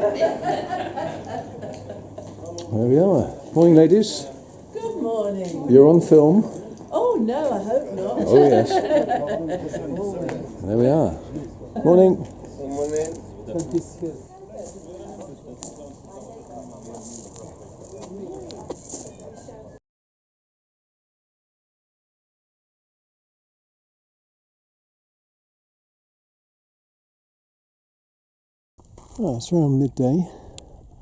There we are. Morning, ladies. Good morning. You're on film. Oh no, I hope not. Oh yes. There we are. Morning. Morning. Oh, it's around midday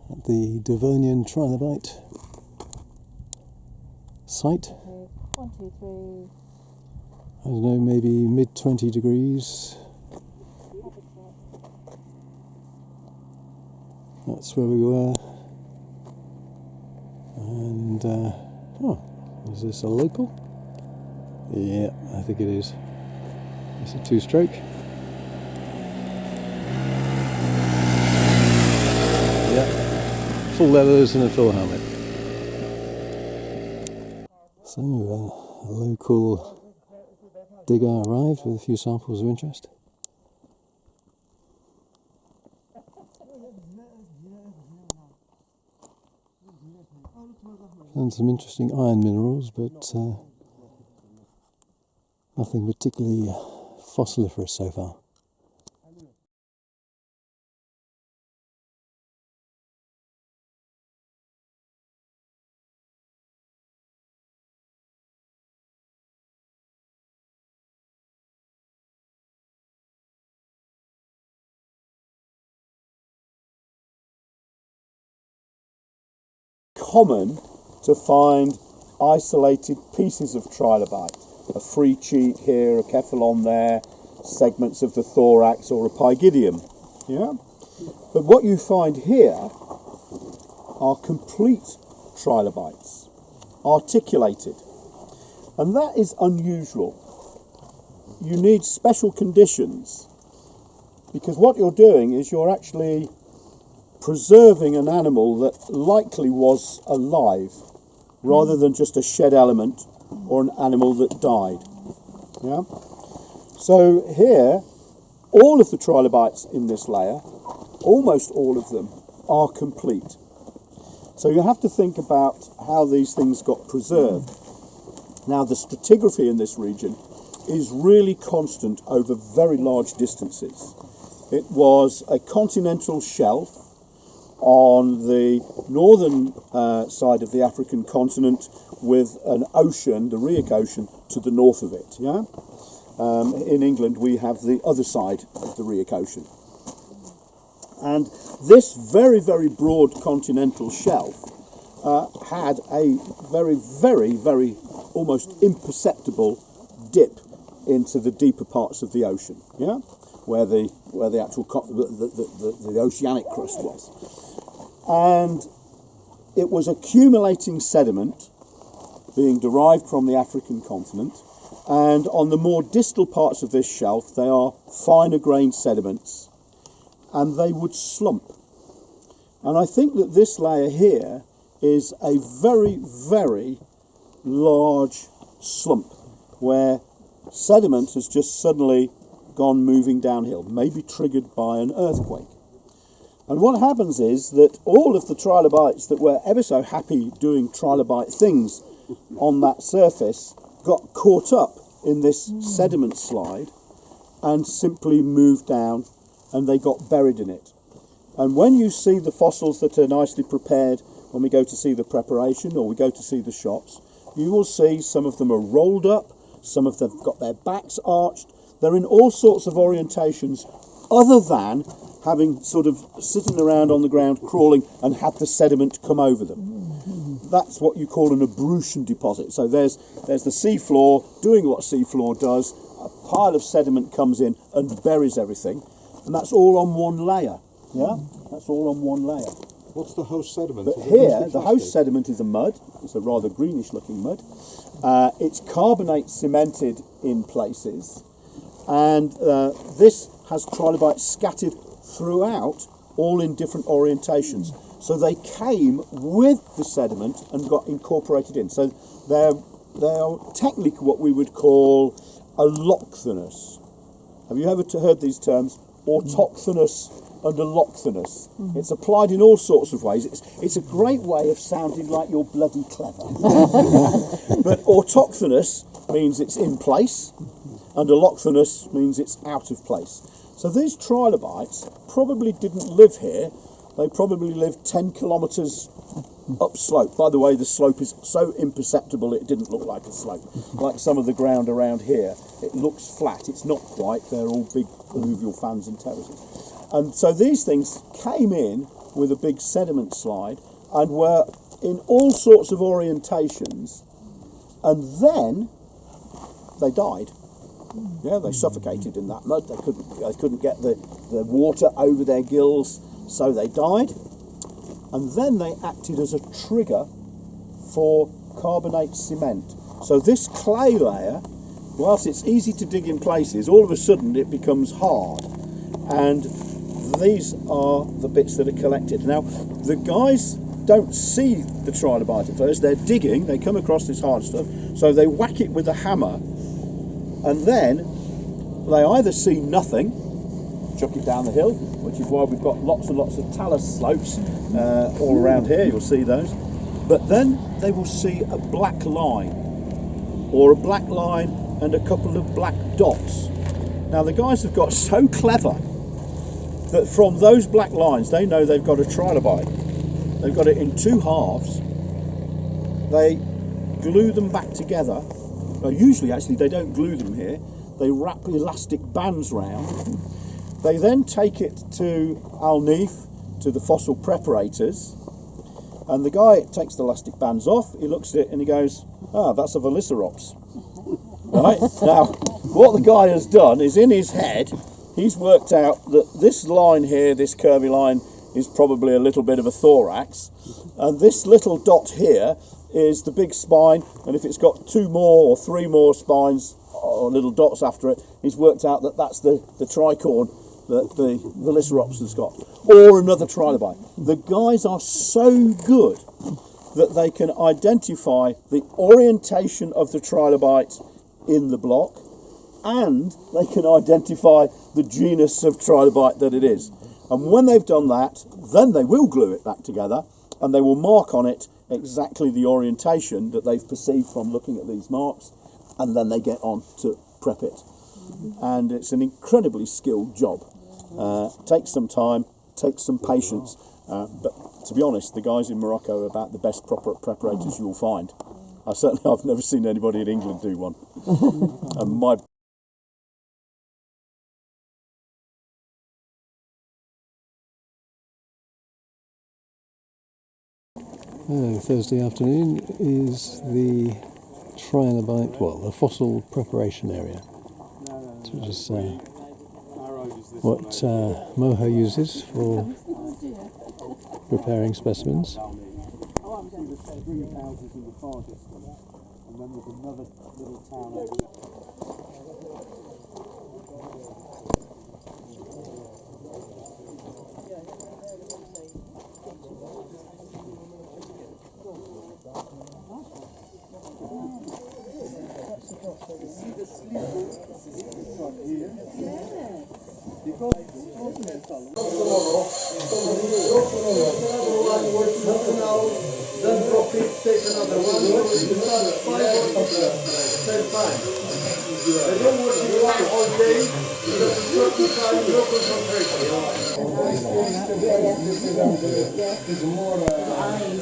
at the Devonian trilobite site. 1, 2, 3. I don't know, maybe mid 20 degrees. That's where we were. And, oh, is this a local? Yeah, I think it is. It's a 2-stroke. Yeah, full leathers and a full helmet. So, a local digger arrived with a few samples of interest. And some interesting iron minerals, but nothing particularly fossiliferous so far. Common to find isolated pieces of trilobite, a free cheek here, a cephalon there, segments of the thorax or a pygidium. Yeah? But what you find here are complete trilobites, articulated. And that is unusual. You need special conditions because what you're doing is you're actually preserving an animal that likely was alive rather than just a shed element or an animal that died. Yeah? So here, all of the trilobites in this layer, almost all of them, are complete. So you have to think about how these things got preserved. Now the stratigraphy in this region is really constant over very large distances. It was a continental shelf on the northern side of the African continent with an ocean, the Rheic Ocean, to the north of it. Yeah? In England we have the other side of the Rheic Ocean. And this very, very broad continental shelf had a very, very, very almost imperceptible dip into the deeper parts of the ocean, yeah, where the actual the oceanic crust was, and it was accumulating sediment being derived from the African continent, and on the more distal parts of this shelf they are finer grained sediments, and they would slump. And I think that this layer here is a very, very large slump where sediment has just suddenly gone moving downhill, maybe triggered by an earthquake. And what happens is that all of the trilobites that were ever so happy doing trilobite things on that surface got caught up in this sediment slide and simply moved down, and they got buried in it. And when you see the fossils that are nicely prepared, when we go to see the preparation or we go to see the shops, you will see some of them are rolled up, some of them have got their backs arched. They're in all sorts of orientations other than having sort of sitting around on the ground crawling and had the sediment come over them. That's what you call an abrution deposit. So there's the seafloor doing what seafloor does, a pile of sediment comes in and buries everything, and that's all on one layer. Yeah, that's all on one layer. What's the host sediment? But here, the host sediment is a mud. It's a rather greenish looking mud. It's carbonate cemented in places, and this has trilobites scattered throughout, all in different orientations. So they came with the sediment and got incorporated in. So they're technically what we would call allochthonous. Have you ever heard these terms? Autochthonous, and allochthonous. It's applied in all sorts of ways. It's a great way of sounding like you're bloody clever. But autochthonous means it's in place, and allochthonous means it's out of place. So these trilobites probably didn't live here. They probably lived 10 kilometres upslope. By the way, the slope is so imperceptible it didn't look like a slope. Like some of the ground around here, it looks flat. It's not quite. They're all big alluvial fans and terraces. And so these things came in with a big sediment slide and were in all sorts of orientations, and then they died. Yeah, they suffocated in that mud. They couldn't get the water over their gills, so they died. And then they acted as a trigger for carbonate cement. So this clay layer, whilst it's easy to dig in places, all of a sudden it becomes hard. And these are the bits that are collected. Now, the guys don't see the trilobite at first. They're digging, they come across this hard stuff, so they whack it with a hammer, and then they either see nothing, chuck it down the hill, which is why we've got lots and lots of talus slopes all around here, you'll see those. But then they will see a black line, or a black line and a couple of black dots. Now the guys have got so clever that from those black lines they know they've got a trilobite. They've got it in two halves. They glue them back together. Well, usually actually they don't glue them here. They wrap elastic bands round. They then take it to Alnif, to the fossil preparators, and the guy takes the elastic bands off, he looks at it and he goes, that's a Velociraptor. Right? Now, what the guy has done is in his head, he's worked out that this line here, this curvy line, is probably a little bit of a thorax, and this little dot here is the big spine, and if it's got two more or three more spines or little dots after it, he's worked out that that's the tricorn that the Velociraptor's got, or another trilobite. The guys are so good that they can identify the orientation of the trilobite in the block, and they can identify the genus of trilobite that it is. And when they've done that, then they will glue it back together, and they will mark on it exactly the orientation that they've perceived from looking at these marks, and then they get on to prep it. And it's an incredibly skilled job. Takes some time, takes some patience, but to be honest, the guys in Morocco are about the best proper preparators you'll find. I've never seen anybody in England do one. And my Thursday afternoon is the trilobite, well, the fossil preparation area, which is what Moho uses for preparing specimens. Then drop it, take another one, you start 5 or 10 times. They don't work in one whole day, because it's 30 times your concentration. It's more time.